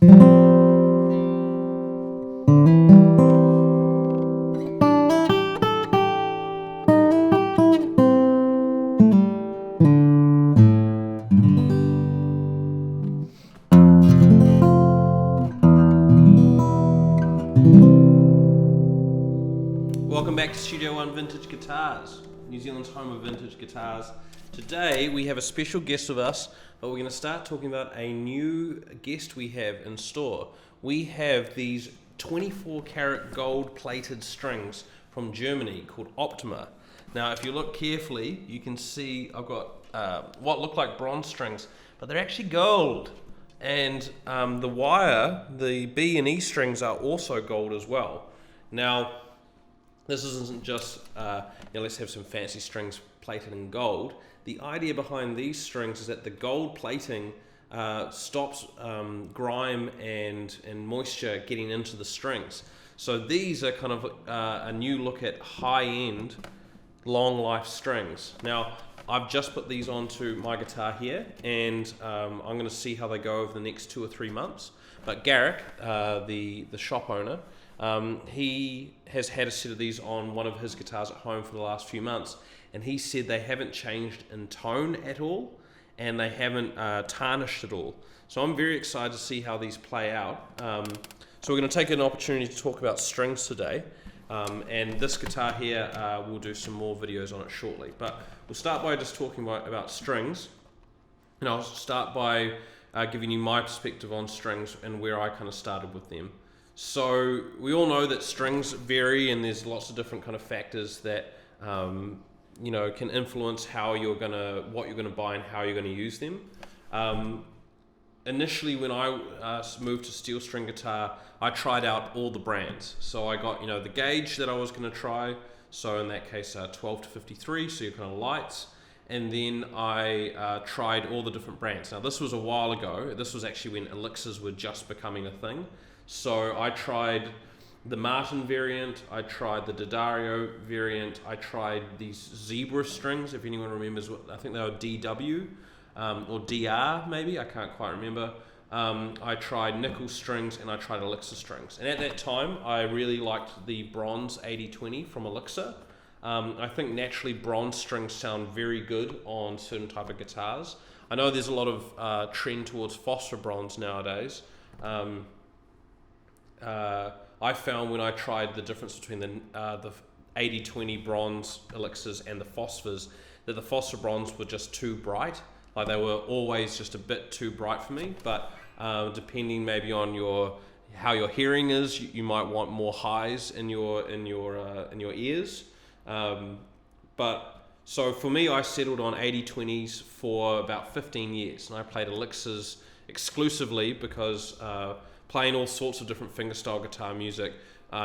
Welcome back to Studio One Vintage Guitars, New Zealand's home of vintage guitars. Today we have a special guest with us, but we're going to start talking about a new guest we have in store. We have these 24 karat gold plated strings from Germany called Optima. Now if you look carefully, you can see I've got what look like bronze strings, but they're actually gold. And the wire, the B and E strings are also gold as well. Now, this isn't just, let's have some fancy strings plated in gold. The idea behind these strings is that the gold plating stops grime and moisture getting into the strings. So these are kind of a new look at high-end, long-life strings. Now, I've just put these onto my guitar here, and I'm going to see how they go over the next 2 or 3 months. But Garrick, the shop owner, he has had a set of these on one of his guitars at home for the last few months, and he said they haven't changed in tone at all, and they haven't tarnished at all. So I'm very excited to see how these play out. So we're going to take an opportunity to talk about strings today, and this guitar here, we'll do some more videos on it shortly. But we'll start by just talking about strings, and I'll start by giving you my perspective on strings and where I kind of started with them. So we all know that strings vary, and there's lots of different kind of factors that can influence what you're gonna buy and how you're gonna use them. Initially, when I moved to steel string guitar, I tried out all the brands. So I got the gauge that I was gonna try. So in that case, 12 to 53, so you're kind of lights. And then I tried all the different brands. Now this was a while ago. This was actually when elixirs were just becoming a thing. So I tried the Martin variant, I tried the D'Addario variant, I tried these zebra strings, if anyone remembers I think they were DW or DR maybe, I can't quite remember. I tried nickel strings and I tried elixir strings. And at that time, I really liked the bronze 8020 from elixir. I think naturally bronze strings sound very good on certain type of guitars. I know there's a lot of trend towards phosphor bronze nowadays. I found when I tried the difference between the 8020 bronze elixirs and the phosphors, that the phosphor bronze were just too bright. Like they were always just a bit too bright for me. But depending maybe on how your hearing is, you might want more highs in your ears. But so for me, I settled on 8020s for about 15 years, and I played elixirs exclusively because playing all sorts of different fingerstyle guitar music,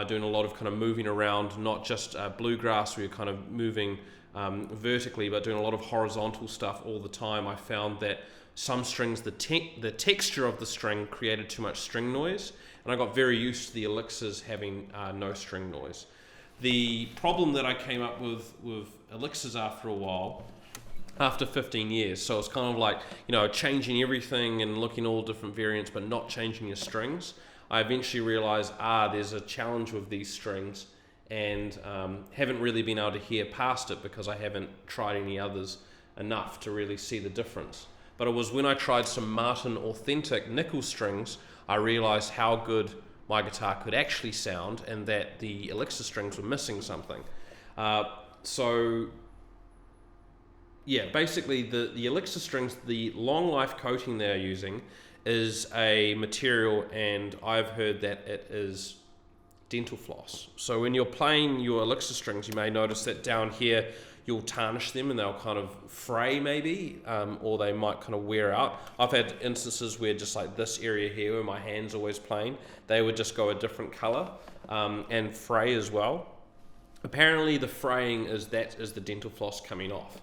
doing a lot of kind of moving around, not just bluegrass where you're kind of moving vertically, but doing a lot of horizontal stuff all the time. I found that some strings, the texture of the string created too much string noise, and I got very used to the elixirs having no string noise. The problem that I came up with elixirs after a while, after 15 years, so it's kind of like changing everything and looking all different variants but not changing your strings. I eventually realized there's a challenge with these strings, and haven't really been able to hear past it because I haven't tried any others enough to really see the difference. But it was when I tried some Martin authentic nickel strings I realized how good my guitar could actually sound, and that the elixir strings were missing something. Basically the elixir strings, the long life coating they're using is a material, and I've heard that it is dental floss. So when you're playing your elixir strings, you may notice that down here you'll tarnish them and they'll kind of fray maybe, or they might kind of wear out. I've had instances where just like this area here where my hand's always playing, they would just go a different color and fray as well. Apparently the fraying is the dental floss coming off.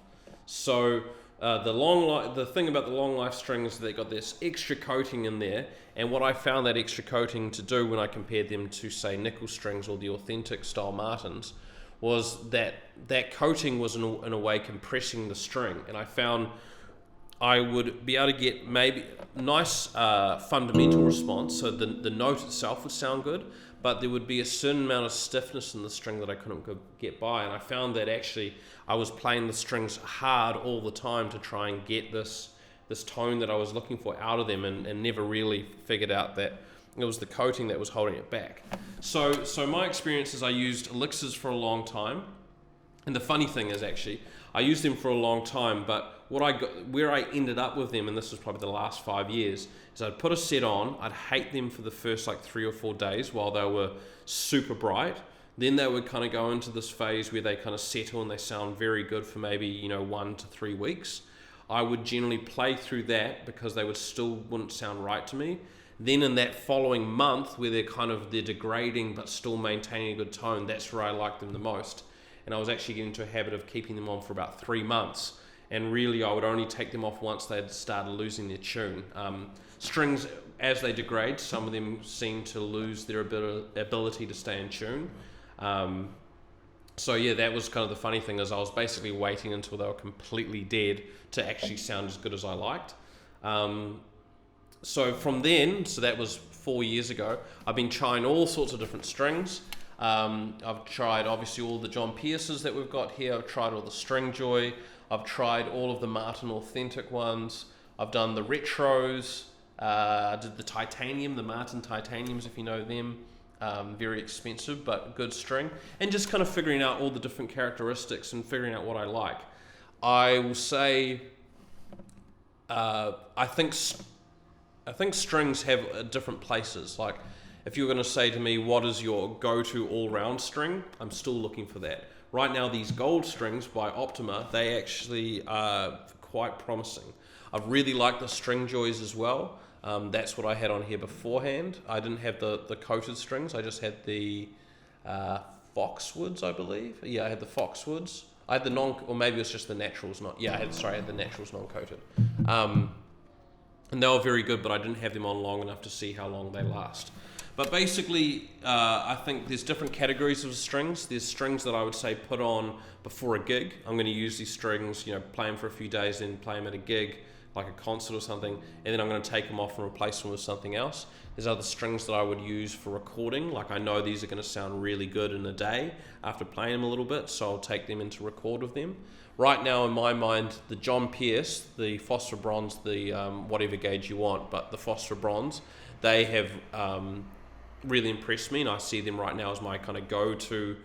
So the thing about the long life strings is they got this extra coating in there, and what I found that extra coating to do when I compared them to say nickel strings or the authentic style Martins was that coating was in a way compressing the string. And I found I would be able to get maybe nice fundamental response, so the note itself would sound good, but there would be a certain amount of stiffness in the string that I couldn't get by, and I found that actually I was playing the strings hard all the time to try and get this tone that I was looking for out of them, and never really figured out that it was the coating that was holding it back. So my experience is I used elixirs for a long time, and the funny thing is actually I used them for a long time, but where I ended up with them, and this was probably the last 5 years, is I'd put a set on, I'd hate them for the first like 3 or 4 days while they were super bright. Then they would kind of go into this phase where they kind of settle and they sound very good for maybe 1 to 3 weeks. I would generally play through that because they wouldn't sound right to me. Then in that following month where they're degrading but still maintaining a good tone, that's where I like them the most. And I was actually getting into a habit of keeping them on for about 3 months. And really I would only take them off once they'd started losing their tune. Strings, as they degrade, some of them seem to lose their ability to stay in tune. So yeah, that was kind of the funny thing, is I was basically waiting until they were completely dead to actually sound as good as I liked. So from then, so that was 4 years ago, I've been trying all sorts of different strings. I've tried obviously all the John Pierces that we've got here. I've tried all the String Joy. I've tried all of the Martin Authentic ones. I've done the retros. I did the titanium, the Martin titaniums, if you know them. Very expensive, but good string. And just kind of figuring out all the different characteristics and figuring out what I like. I will say, I think strings have different places. Like, if you're going to say to me, what is your go-to all-round string? I'm still looking for that. Right now, these gold strings by Optima, they actually are quite promising. I really like the String Joys as well. That's what I had on here beforehand. I didn't have the coated strings. I just had the Foxwoods, I believe. Yeah, I had the Foxwoods. I had the or maybe it was just the naturals. I had the naturals non-coated. And they were very good, but I didn't have them on long enough to see how long they last. But basically, I think there's different categories of strings. There's strings that I would say put on before a gig. I'm going to use these strings, play them for a few days, then play them at a gig, like a concert or something, and then I'm going to take them off and replace them with something else. There's other strings that I would use for recording, like I know these are going to sound really good in a day after playing them a little bit, so I'll take them in to record with them. Right now, in my mind, the John Pierce, the phosphor bronze, the whatever gauge you want, but the phosphor bronze, they have really impressed me, and I see them right now as my kind of go-to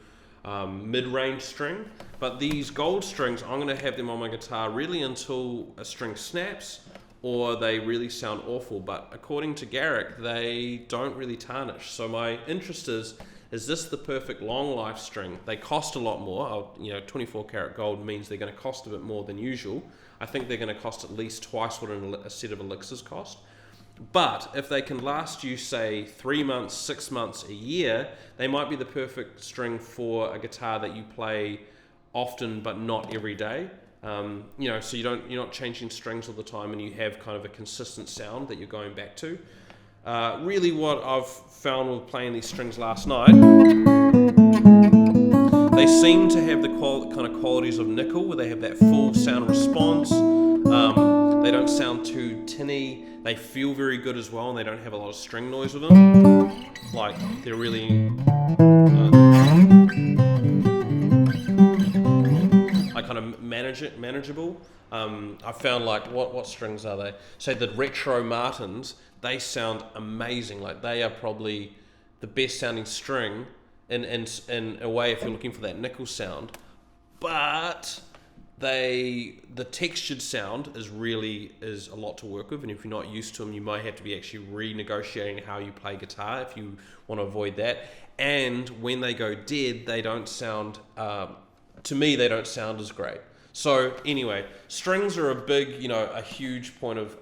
mid-range string. But these gold strings, I'm going to have them on my guitar really until a string snaps or they really sound awful. But according to Garrick, they don't really tarnish. So my interest is this the perfect long life string? They cost a lot more. 24 karat gold means they're going to cost a bit more than usual. I think they're going to cost at least twice what a set of elixirs cost. But if they can last you, say, 3 months, 6 months, a year, they might be the perfect string for a guitar that you play often but not every day. So you're not changing strings all the time, and you have kind of a consistent sound that you're going back to. Really, what I've found with playing these strings last night, they seem to have the kind of qualities of nickel, where they have that full sound response. They don't sound too tinny. They feel very good as well, and they don't have a lot of string noise with them. Like, they're really kind of manageable. I found, like, what strings are they? Say the retro Martins, they sound amazing. Like, they are probably the best sounding string in a way if you're looking for that nickel sound. But the textured sound is a lot to work with, and if you're not used to them, you might have to be actually renegotiating how you play guitar if you want to avoid that. And when they go dead, they don't sound, to me, they don't sound as great. So anyway, strings are a huge point of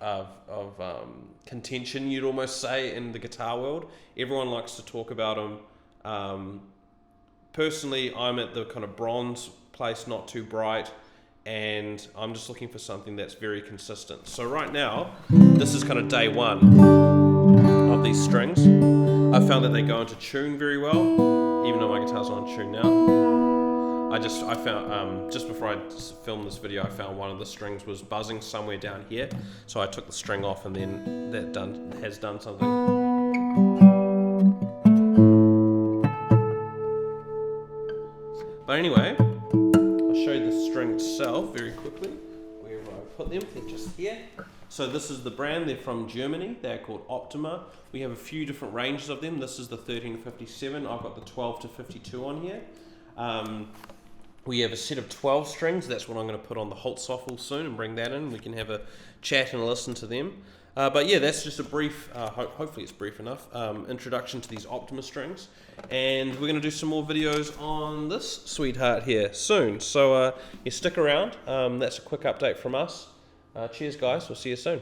contention, you'd almost say, in the guitar world. Everyone likes to talk about them. Personally, I'm at the kind of bronze place, not too bright, and I'm just looking for something that's very consistent. So right now, this is kind of day one of these strings. I found that they go into tune very well, even though my guitar's not on tune now. I found, just before I filmed this video, I found one of the strings was buzzing somewhere down here. So I took the string off, and then that has done something. But anyway, I'll show you the string itself very quickly. Wherever I put them, they're just here. So this is the brand, they're from Germany, they're called Optima. We have a few different ranges of them. This is the 13 to 57, I've got the 12 to 52 on here. We have a set of 12 strings, that's what I'm going to put on the Holzhoffel soon and bring that in. We can have a chat and listen to them. But yeah, that's just a brief, hopefully it's brief enough, introduction to these Optima strings. And we're going to do some more videos on this sweetheart here soon. So you stick around, that's a quick update from us. Cheers guys, we'll see you soon.